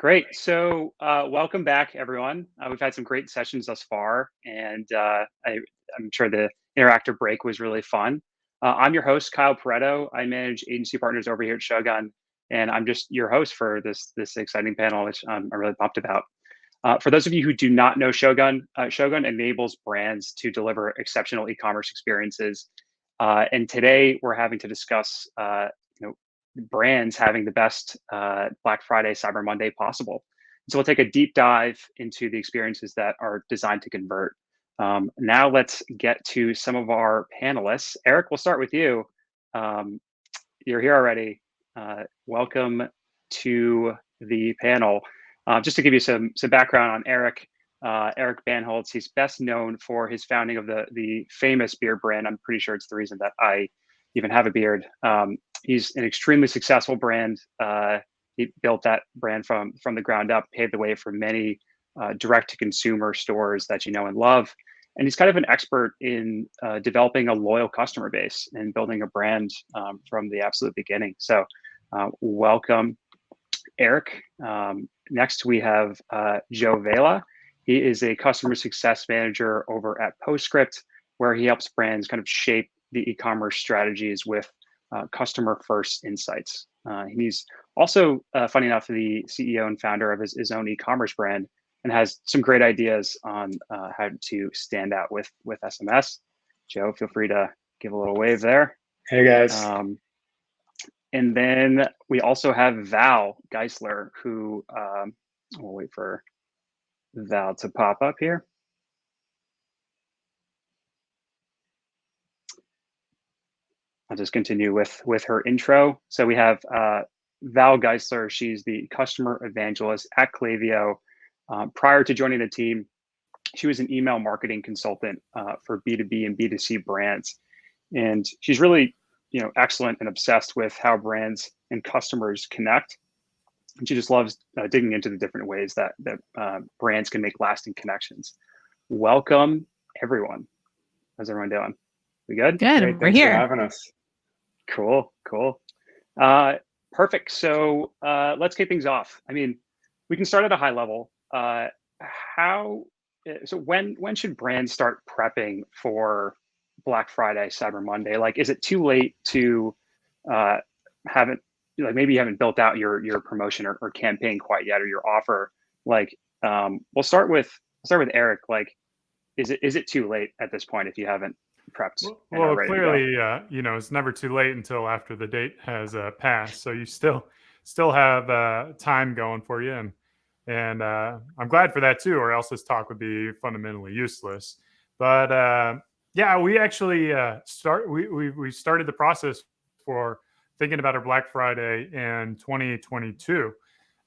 Great. So, welcome back, everyone. We've had some great sessions thus far, and I'm sure the interactive break was really fun. I'm your host, Kyle Pareto. I manage agency partners over here at Shogun, and I'm just your host for this exciting panel, which I'm really pumped about. For those of you who do not know Shogun, Shogun enables brands to deliver exceptional e-commerce experiences. And today we're having to discuss, brands having the best Black Friday, Cyber Monday possible. So we'll take a deep dive into the experiences that are designed to convert. Now let's get to some of our panelists. Eric, we'll start with you. You're here already. Welcome to the panel. Just to give you some background on Eric, Eric Banholtz, he's best known for his founding of the famous beard brand. I'm pretty sure it's the reason that I even have a beard. He's an extremely successful brand. He built that brand from the ground up, paved the way for many direct-to-consumer stores that you know and love. And he's kind of an expert in developing a loyal customer base and building a brand from the absolute beginning. So welcome, Eric. Next, we have Joe Vela. He is a customer success manager over at Postscript, where he helps brands kind of shape the e-commerce strategies with customer-first insights. He's also, funny enough, the CEO and founder of his own e-commerce brand, and has some great ideas on how to stand out with SMS. Joe, feel free to give a little wave there. Hey, guys. And then we also have Val Geisler, who we'll wait for Val to pop up here. I'll just continue with her intro. So we have Val Geisler. She's the customer evangelist at Klaviyo. Prior to joining the team, she was an email marketing consultant for B2B and B2C brands. And she's really excellent and obsessed with how brands and customers connect. And she just loves digging into the different ways that brands can make lasting connections. Welcome, everyone. How's everyone doing? We good? Good. Great, we're here. For having us. Cool. Perfect. So let's kick things off. I mean, we can start at a high level. When should brands start prepping for Black Friday, Cyber Monday? Like, is it too late to have it? Like, maybe you haven't built out your promotion or campaign quite yet, or your offer. Like, we'll start with Eric. Like, is it too late at this point if you haven't prepped? Well, clearly, it's never too late until after the date has passed. So you still have time going for you, and I'm glad for that too, or else this talk would be fundamentally useless. But we actually we started the process for thinking about our Black Friday in 2022,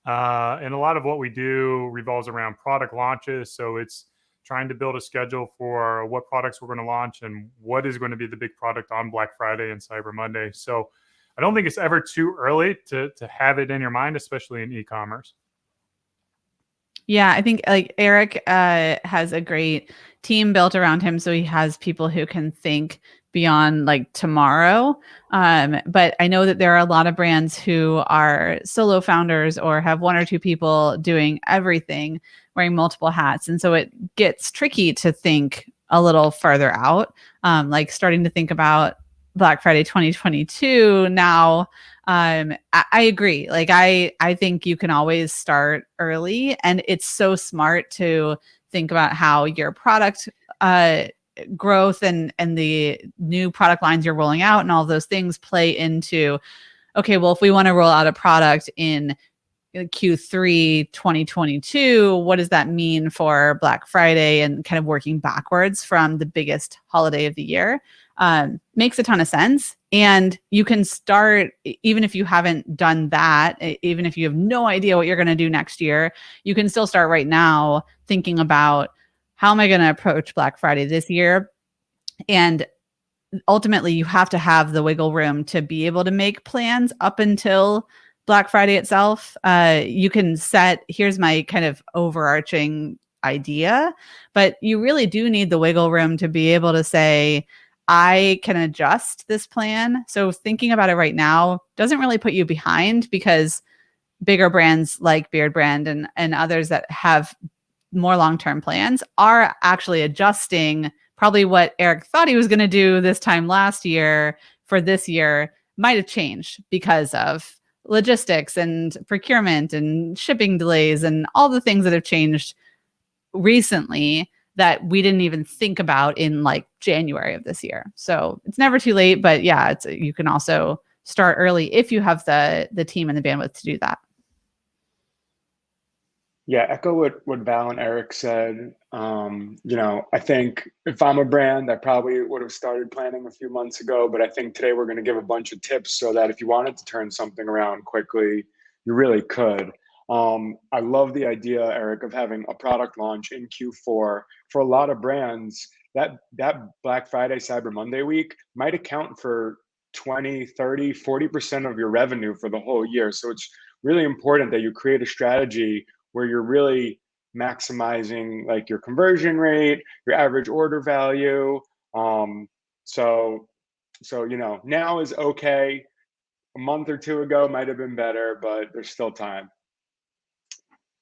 and a lot of what we do revolves around product launches. So it's trying to build a schedule for what products we're going to launch and what is going to be the big product on Black Friday and Cyber Monday. So I don't think it's ever too early to have it in your mind, especially in e-commerce. Yeah, I think like Eric has a great team built around him. So he has people who can think beyond like tomorrow. But I know that there are a lot of brands who are solo founders or have one or two people doing everything, wearing multiple hats. And so it gets tricky to think a little further out, like starting to think about Black Friday 2022 now. I agree. Like, I think you can always start early, and it's so smart to think about how your product growth and the new product lines you're rolling out and all those things play into, okay, well, if we want to roll out a product in Q3 2022, what does that mean for Black Friday, and kind of working backwards from the biggest holiday of the year makes a ton of sense. And you can start, even if you haven't done that, even if you have no idea what you're going to do next year, you can still start right now thinking about, how am I going to approach Black Friday this year? And ultimately, you have to have the wiggle room to be able to make plans up until Black Friday itself. You can set, here's my kind of overarching idea, but you really do need the wiggle room to be able to say, I can adjust this plan. So thinking about it right now doesn't really put you behind, because bigger brands like Beard Brand and others that have more long-term plans are actually adjusting. Probably what Eric thought he was going to do this time last year for this year might have changed because of logistics and procurement and shipping delays and all the things that have changed recently that we didn't even think about in like January of this year. So it's never too late, but yeah, you can also start early if you have the team and the bandwidth to do that. Yeah, echo what Val and Eric said. I think if I'm a brand, I probably would have started planning a few months ago, but I think today we're going to give a bunch of tips so that if you wanted to turn something around quickly, you really could. I love the idea, Eric, of having a product launch in Q4. For a lot of brands, that Black Friday, Cyber Monday week might account for 20, 30, 40% of your revenue for the whole year. So it's really important that you create a strategy where you're really maximizing like your conversion rate, your average order value. So now is okay. A month or two ago might have been better, but there's still time.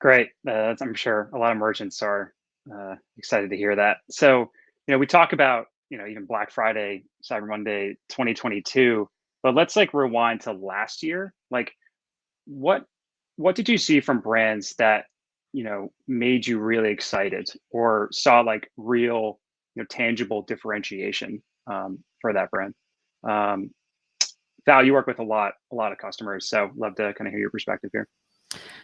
Great. I'm sure a lot of merchants are excited to hear that. So, we talk about, even Black Friday, Cyber Monday 2022, but let's like rewind to last year. Like what did you see from brands that, made you really excited or saw like real, tangible differentiation for that brand? Val, you work with a lot of customers, so love to kind of hear your perspective here.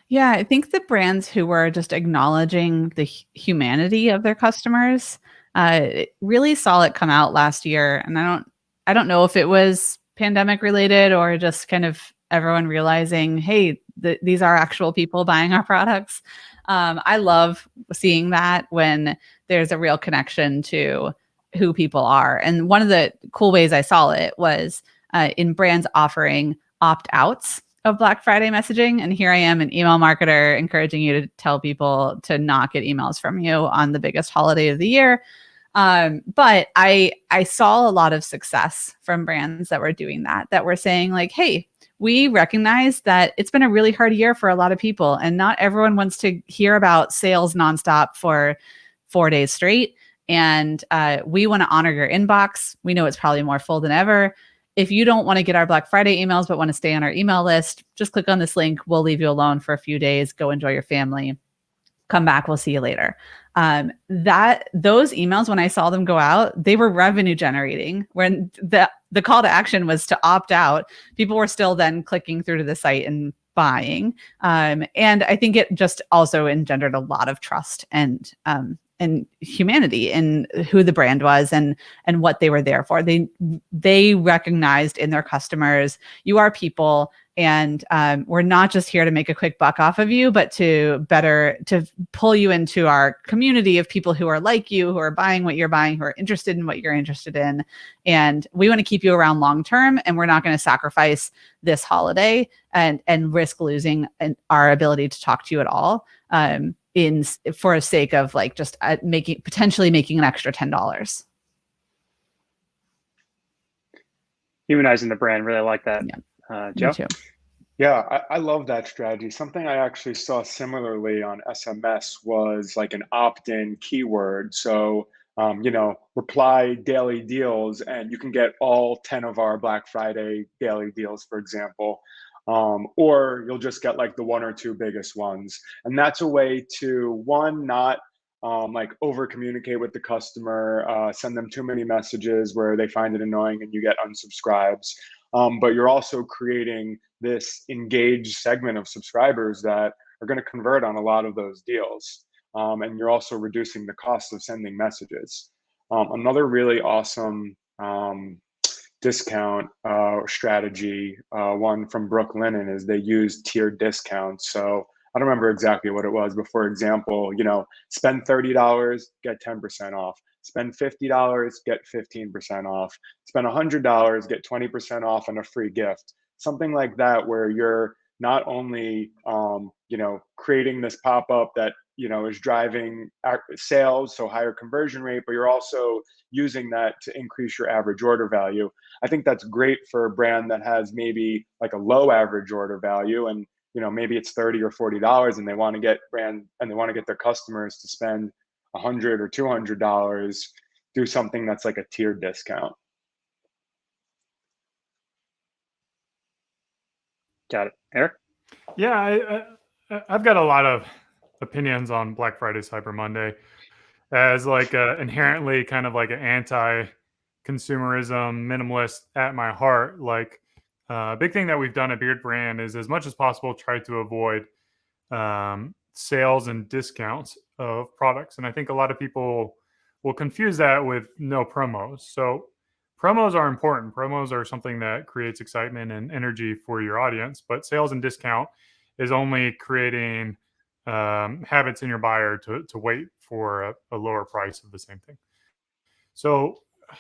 Yeah, I think the brands who were just acknowledging the humanity of their customers really saw it come out last year. And I don't know if it was pandemic related or just kind of everyone realizing, hey, these are actual people buying our products. I love seeing that when there's a real connection to who people are. And one of the cool ways I saw it was in brands offering opt-outs of Black Friday messaging. And here I am, an email marketer, encouraging you to tell people to not get emails from you on the biggest holiday of the year. But I saw a lot of success from brands that were doing that were saying like, hey, we recognize that it's been a really hard year for a lot of people and not everyone wants to hear about sales nonstop for 4 days straight. And we want to honor your inbox. We know it's probably more full than ever. If you don't want to get our Black Friday emails, but want to stay on our email list, just click on this link. We'll leave you alone for a few days. Go enjoy your family. Come back. We'll see you later. Those emails, when I saw them go out, they were revenue generating. When the call to action was to opt out, people were still then clicking through to the site and buying. And I think it just also engendered a lot of trust and humanity in who the brand was and what they were there for. They recognized in their customers, you are people, and we're not just here to make a quick buck off of you, but to pull you into our community of people who are like you, who are buying what you're buying, who are interested in what you're interested in. And we want to keep you around long term, and we're not going to sacrifice this holiday and risk losing our ability to talk to you at all. For a sake of like just potentially making an extra $10. Humanizing the brand, really like that. Yeah. Joe? Me too. Yeah, I love that strategy. Something I actually saw similarly on SMS was like an opt-in keyword. So, reply daily deals, and you can get all 10 of our Black Friday daily deals, for example. Or you'll just get like the one or two biggest ones. And that's a way to, one, not like over communicate with the customer, send them too many messages where they find it annoying and you get unsubscribes. But you're also creating this engaged segment of subscribers that are going to convert on a lot of those deals. And you're also reducing the cost of sending messages. Another really awesome discount strategy, one from Brooklinen, is they use tiered discounts. So I don't remember exactly what it was, but for example, spend $30, get 10% off. Spend $50, get 15% off. Spend $100, get 20% off and a free gift. Something like that, where you're not only creating this pop-up that is driving sales, so higher conversion rate, but you're also using that to increase your average order value. I think that's great for a brand that has maybe like a low average order value, and maybe it's $30 or $40 and they want to get their customers to spend $100 or $200, do something that's like a tiered discount. Got it. Eric? Yeah, I've got a lot of opinions on Black Friday, Cyber Monday as like inherently kind of like an anti-consumerism minimalist at my heart. Like a big thing that we've done at Beard Brand is as much as possible try to avoid sales and discounts of products. And I think a lot of people will confuse that with no promos. So promos are important. Promos are something that creates excitement and energy for your audience, but sales and discount is only creating habits in your buyer to wait for a lower price of the same thing. So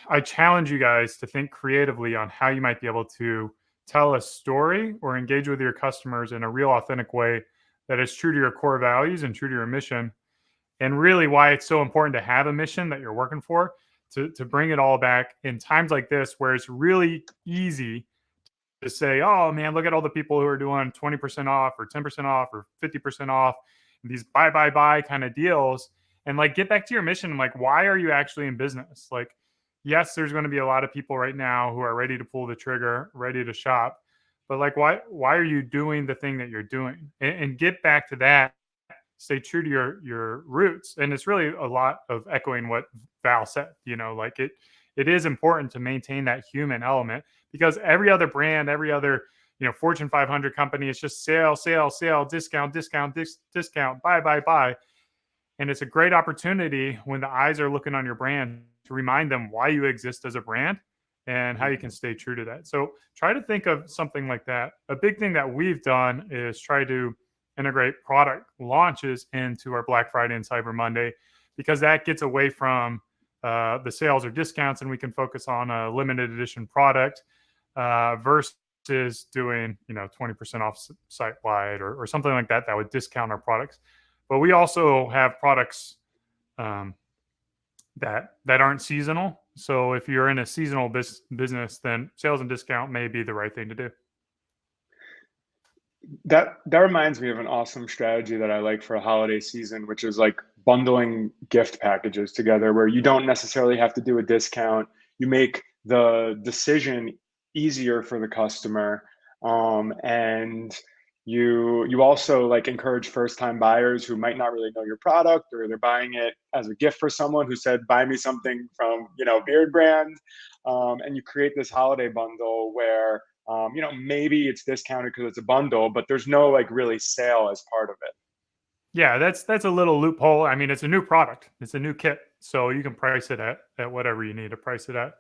I challenge you guys to think creatively on how you might be able to tell a story or engage with your customers in a real authentic way that is true to your core values and true to your mission. And really why it's so important to have a mission that you're working for, to bring it all back in times like this, where it's really easy to say, oh man, look at all the people who are doing 20% off or 10% off or 50% off, these buy kind of deals. And like, get back to your mission. Like, why are you actually in business? Like, yes, there's going to be a lot of people right now who are ready to pull the trigger, ready to shop. But like, why are you doing the thing that you're doing? And get back to that. Stay true to your roots. And it's really a lot of echoing what Val said. Like it is important to maintain that human element, because every other brand, every other Fortune 500 company is just sale, discount, buy. And it's a great opportunity when the eyes are looking on your brand to remind them why you exist as a brand and how you can stay true to that. So try to think of something like that. A big thing that we've done is try to integrate product launches into our Black Friday and Cyber Monday, because that gets away from the sales or discounts, and we can focus on a limited edition product versus doing 20% off site wide or something like that would discount our products. But we also have products that aren't seasonal. So if you're in a seasonal business, then sales and discount may be the right thing to do. That reminds me of an awesome strategy that I like for a holiday season, which is like bundling gift packages together, where you don't necessarily have to do a discount. You make the decision easier for the customer, and you also like encourage first-time buyers who might not really know your product, or they're buying it as a gift for someone who said, buy me something from Beard Brand, and you create this holiday bundle where maybe it's discounted because it's a bundle, but there's no like really sale as part of it. Yeah, that's a little loophole. I mean, it's a new product. It's a new kit. So you can price it at whatever you need to price it at.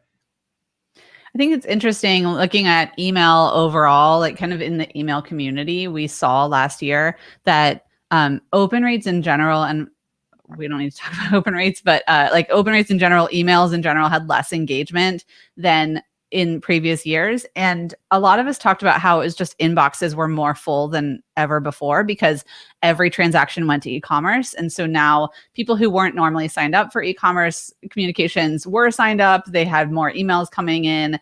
I think it's interesting looking at email overall, like kind of in the email community, we saw last year that open rates in general, and we don't need to talk about open rates, but like open rates in general, emails in general had less engagement than in previous years. And a lot of us talked about how it was just inboxes were more full than ever before because every transaction went to e-commerce. And so now people who weren't normally signed up for e-commerce communications were signed up. They had more emails coming in.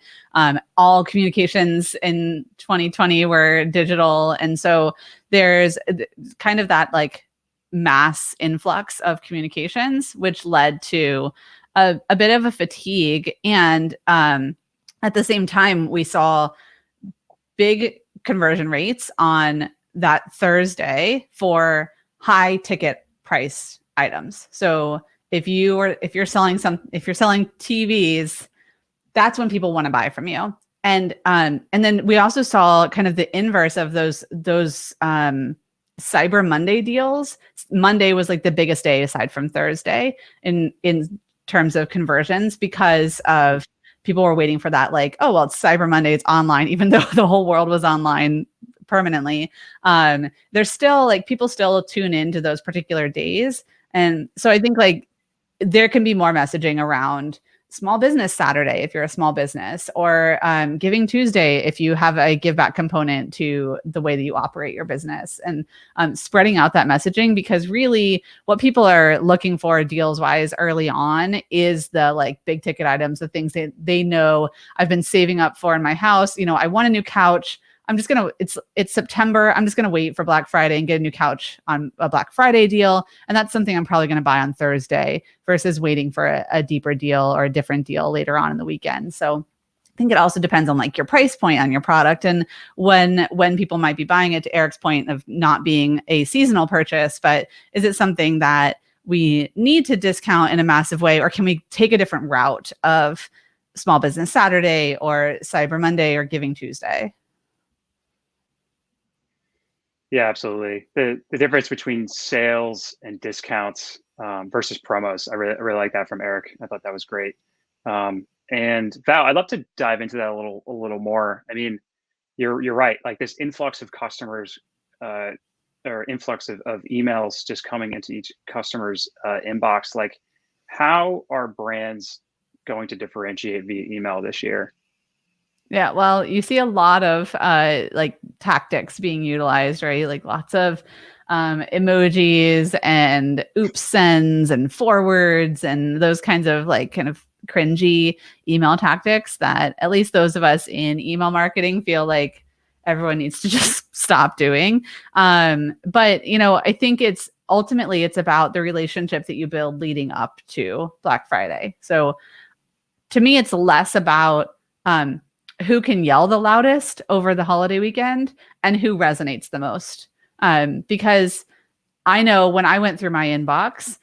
All communications in 2020 were digital. And so there's kind of that like mass influx of communications, which led to a bit of a fatigue. And at the same time, we saw big conversion rates on that Thursday for high ticket price items. So if you're selling TVs, that's when people want to buy from you. And then we also saw kind of the inverse of those Cyber Monday deals. Monday was like the biggest day aside from Thursday in terms of conversions, because of people were waiting for that, like, oh, well, it's Cyber Monday, it's online, even though the whole world was online permanently. There's still like people still tune into those particular days. And so I think like there can be more messaging around Small Business Saturday if you're a small business, or Giving Tuesday if you have a give back component to the way that you operate your business, and spreading out that messaging, because really what people are looking for deals wise early on is the like big ticket items, the things that they know I've been saving up for in my house. I want a new couch. it's September. I'm just gonna wait for Black Friday and get a new couch on a Black Friday deal. And that's something I'm probably gonna buy on Thursday versus waiting for a deeper deal or a different deal later on in the weekend. So I think it also depends on like your price point on your product and when people might be buying it, to Eric's point of not being a seasonal purchase, but is it something that we need to discount in a massive way, or can we take a different route of Small Business Saturday or Cyber Monday or Giving Tuesday? Yeah, absolutely. The difference between sales and discounts versus promos, I really like that from Eric. I thought that was great. And Val, I'd love to dive into that a little more. I mean, you're right. Like this influx of customers or influx of emails just coming into each customer's inbox. Like, how are brands going to differentiate via email this year? Yeah, well, you see a lot of like tactics being utilized, right? Like lots of emojis and oops sends and forwards and those kinds of like kind of cringy email tactics that at least those of us in email marketing feel like everyone needs to just stop doing. But I think it's ultimately about the relationship that you build leading up to Black Friday. So to me, it's less about who can yell the loudest over the holiday weekend and who resonates the most. Because I know when I went through my inbox,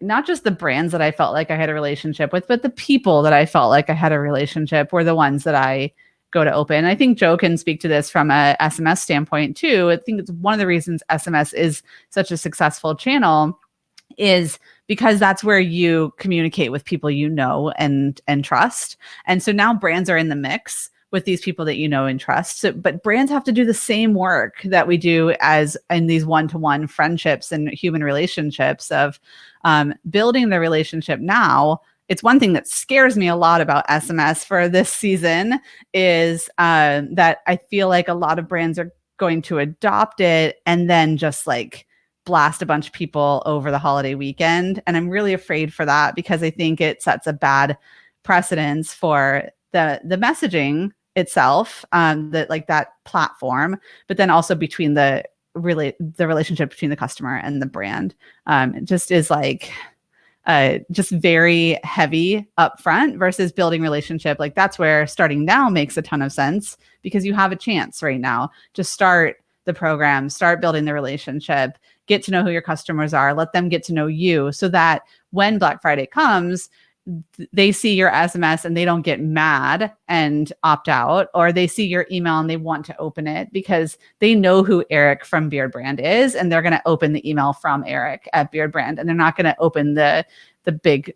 not just the brands that I felt like I had a relationship with, but the people that I felt like I had a relationship were the ones that I go to open. I think Joe can speak to this from a SMS standpoint too. I think it's one of the reasons SMS is such a successful channel is because that's where you communicate with people you know and trust. And so now brands are in the mix with these people that you know and trust. So, but brands have to do the same work that we do as in these one-to-one friendships and human relationships of building the relationship now. It's one thing that scares me a lot about SMS for this season is that I feel like a lot of brands are going to adopt it and then just like blast a bunch of people over the holiday weekend. And I'm really afraid for that because I think it sets a bad precedence for the messaging itself, that platform, but then also between the relationship between the customer and the brand. It just is like just very heavy upfront versus building relationship. Like that's where starting now makes a ton of sense because you have a chance right now to start the program, start building the relationship, get to know who your customers are, let them get to know you so that when Black Friday comes, they see your SMS and they don't get mad and opt out, or they see your email and they want to open it because they know who Eric from Beard Brand is and they're going to open the email from Eric at Beard Brand and they're not going to open the big,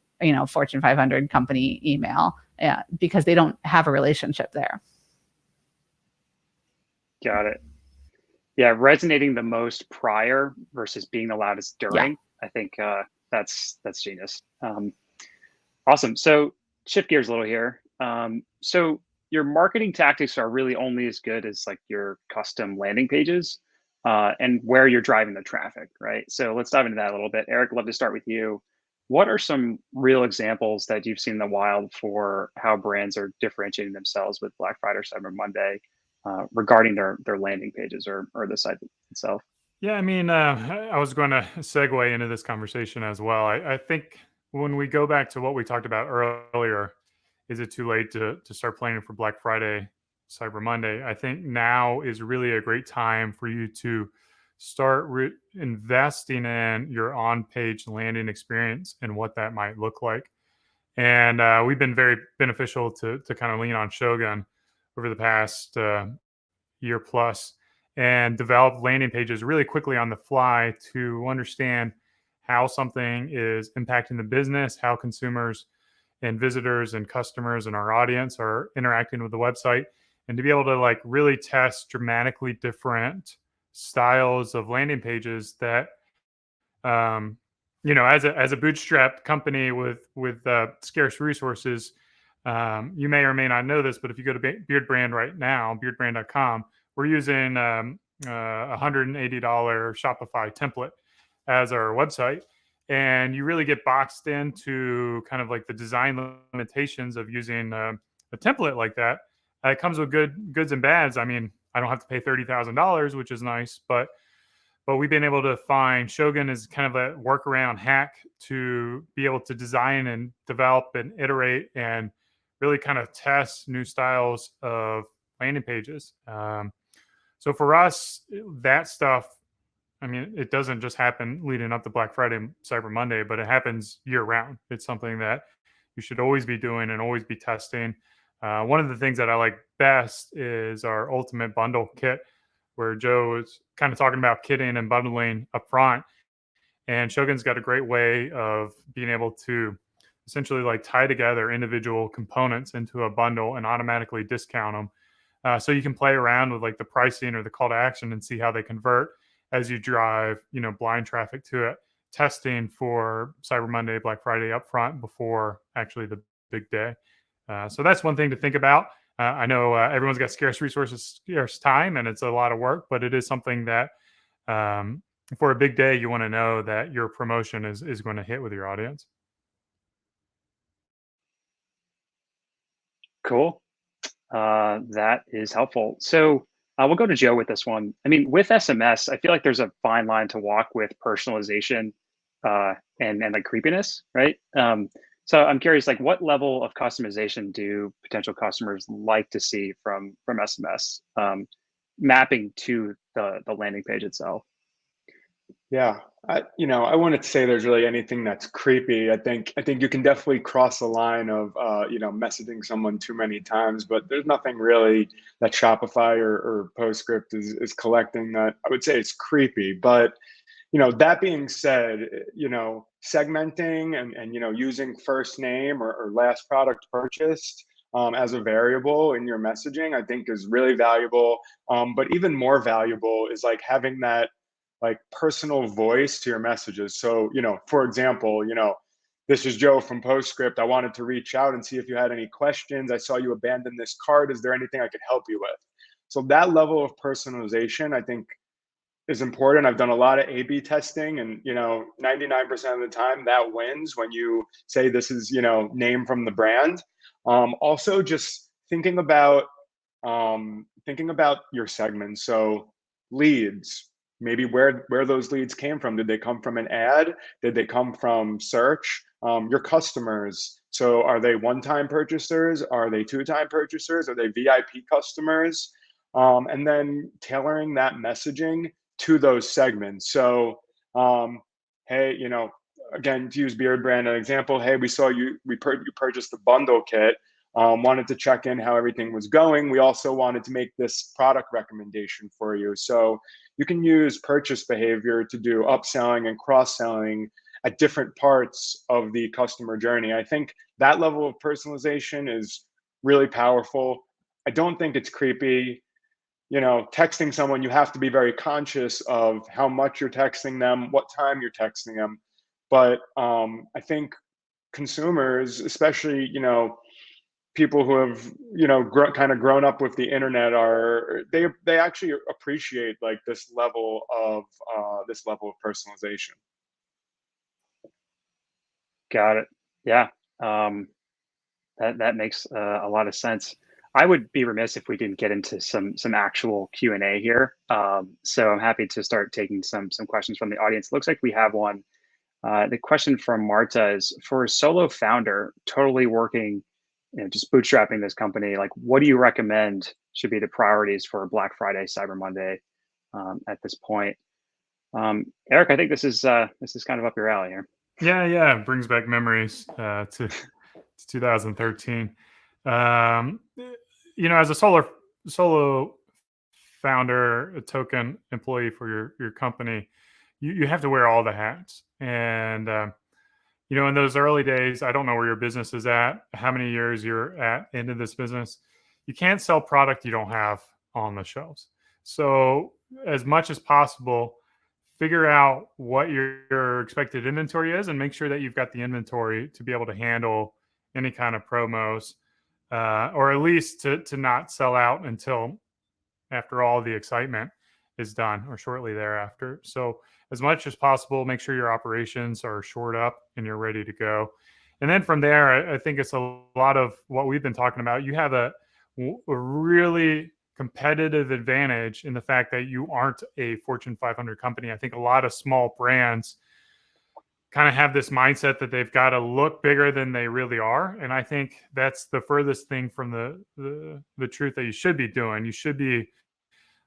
Fortune 500 company email because they don't have a relationship there. Got it. Yeah, resonating the most prior versus being the loudest during. Yeah. I think that's genius. Awesome. So shift gears a little here. So your marketing tactics are really only as good as like your custom landing pages and where you're driving the traffic, right? So let's dive into that a little bit. Eric, I'd love to start with you. What are some real examples that you've seen in the wild for how brands are differentiating themselves with Black Friday or Cyber Monday regarding their landing pages or the site itself? Yeah, I mean, I was going to segue into this conversation as well. I think when we go back to what we talked about earlier, is it too late to start planning for Black Friday, Cyber Monday? I think now is really a great time for you to start investing in your on-page landing experience and what that might look like. And we've been very beneficial to kind of lean on Shogun over the past year plus and develop landing pages really quickly on the fly to understand how something is impacting the business, how consumers and visitors and customers and our audience are interacting with the website, and to be able to like really test dramatically different styles of landing pages that as a bootstrapped company with scarce resources, you may or may not know this, but if you go to Beard Brand right now, beardbrand.com, we're using $180 Shopify template as our website. And you really get boxed into kind of like the design limitations of using a template like that. It comes with goods and bads. I mean, I don't have to pay $30,000, which is nice, but we've been able to find Shogun is kind of a workaround hack to be able to design and develop and iterate and really kind of test new styles of landing pages. So for us, that stuff, I mean, it doesn't just happen leading up to Black Friday and Cyber Monday, but it happens year round. It's something that you should always be doing and always be testing. One of the things that I like best is our Ultimate Bundle Kit, where Joe is kind of talking about kitting and bundling up front. And Shogun's got a great way of being able to essentially like tie together individual components into a bundle and automatically discount them. So you can play around with like the pricing or the call to action and see how they convert as you drive, blind traffic to it, testing for Cyber Monday, Black Friday up front before actually the big day. So that's one thing to think about. I know everyone's got scarce resources, scarce time, and it's a lot of work, but it is something that for a big day, you want to know that your promotion is going to hit with your audience. Cool. That is helpful. So we'll go to Joe with this one. I mean, with SMS, I feel like there's a fine line to walk with personalization and like creepiness, right? So I'm curious, like, what level of customization do potential customers like to see from SMS mapping to the landing page itself? Yeah, I wouldn't say there's really anything that's creepy. I think you can definitely cross the line of messaging someone too many times, but there's nothing really that Shopify or PostScript is collecting that I would say it's creepy. But that being said, segmenting and using first name or last product purchased as a variable in your messaging, I think is really valuable. But even more valuable is like having that like personal voice to your messages. So, for example, this is Joe from PostScript. I wanted to reach out and see if you had any questions. I saw you abandon this cart. Is there anything I could help you with? So that level of personalization, I think, is important. I've done a lot of A/B testing, and 99% of the time that wins when you say this is name from the brand. Also, just thinking about your segments. So leads, maybe where those leads came from. Did they come from an ad? Did they come from search? Your customers. So are they one-time purchasers? Are they two-time purchasers? Are they VIP customers? And then tailoring that messaging to those segments. So, hey, again, to use Beard Brand an example, hey, we saw you purchased the bundle kit. Wanted to check in how everything was going. We also wanted to make this product recommendation for you. So you can use purchase behavior to do upselling and cross-selling at different parts of the customer journey. I think that level of personalization is really powerful. I don't think it's creepy. Texting someone, you have to be very conscious of how much you're texting them, what time you're texting them. But I think consumers, especially, people who have, kind of grown up with the internet, they actually appreciate like this level of personalization. Got it. Yeah. That makes a lot of sense. I would be remiss if we didn't get into some actual Q&A here. So I'm happy to start taking some questions from the audience. Looks like we have one. The question from Marta is, for a solo founder totally working, just bootstrapping this company, like what do you recommend should be the priorities for Black Friday, Cyber Monday at this point? Eric, I think this is kind of up your alley here. Yeah, it brings back memories to 2013. As a solo founder, a token employee for your company, you have to wear all the hats. And in those early days, I don't know where your business is at, how many years you're into this business. You can't sell product you don't have on the shelves. So as much as possible, figure out what your expected inventory is and make sure that you've got the inventory to be able to handle any kind of promos, or at least to not sell out until after all the excitement is done or shortly thereafter. So as much as possible, make sure your operations are shored up and you're ready to go. And then from there, I think it's a lot of what we've been talking about. You have a really competitive advantage in the fact that you aren't a Fortune 500 company. I think a lot of small brands kind of have this mindset that they've got to look bigger than they really are, and I think that's the furthest thing from the truth that you should be doing. You should be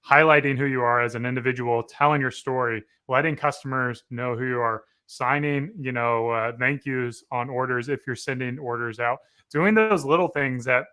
highlighting who you are as an individual, telling your story, letting customers know who you are, signing, thank yous on orders if you're sending orders out, doing those little things that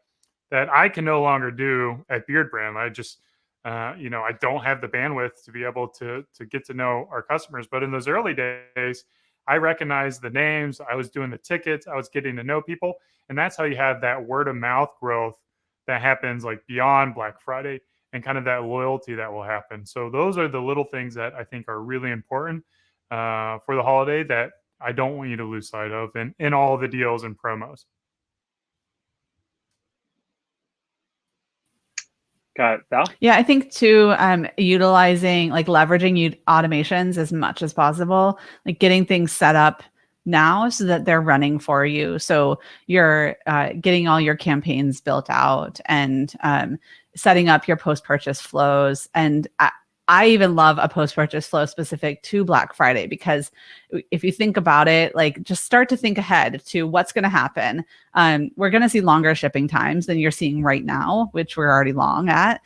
I can no longer do at Beard Brand. I just, I don't have the bandwidth to be able to get to know our customers. But in those early days, I recognized the names. I was doing the tickets. I was getting to know people, and that's how you have that word of mouth growth that happens like beyond Black Friday, and kind of that loyalty that will happen. So those are the little things that I think are really important for the holiday that I don't want you to lose sight of in all the deals and promos. Got it. Val? Yeah, I think too, utilizing like leveraging automations as much as possible, like getting things set up now so that they're running for you. So you're getting all your campaigns built out and setting up your post-purchase flows. And I even love a post-purchase flow specific to Black Friday, because if you think about it, like just start to think ahead to what's going to happen. We're going to see longer shipping times than you're seeing right now, which we're already long at.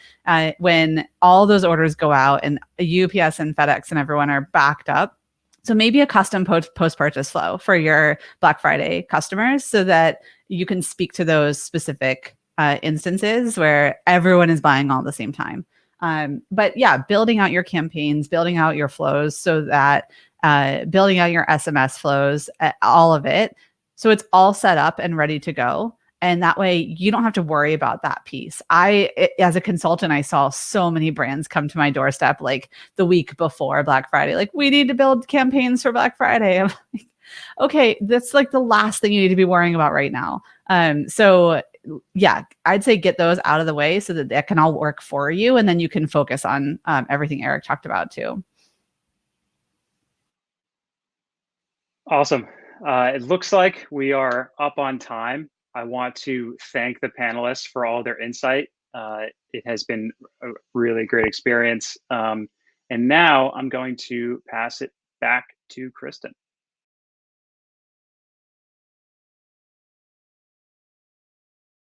When all those orders go out and UPS and FedEx and everyone are backed up. So maybe a custom post-purchase flow for your Black Friday customers so that you can speak to those specific instances where everyone is buying all at the same time. But yeah, building out your campaigns, building out your flows so that building out your SMS flows, all of it. So it's all set up and ready to go. And that way you don't have to worry about that piece. As a consultant, I saw so many brands come to my doorstep like the week before Black Friday, like, we need to build campaigns for Black Friday. I'm like, okay, that's like the last thing you need to be worrying about right now. So yeah, I'd say get those out of the way so that can all work for you. And then you can focus on everything Eric talked about too. Awesome. It looks like we are up on time. I want to thank the panelists for all their insight. It has been a really great experience. And now I'm going to pass it back to Kristen.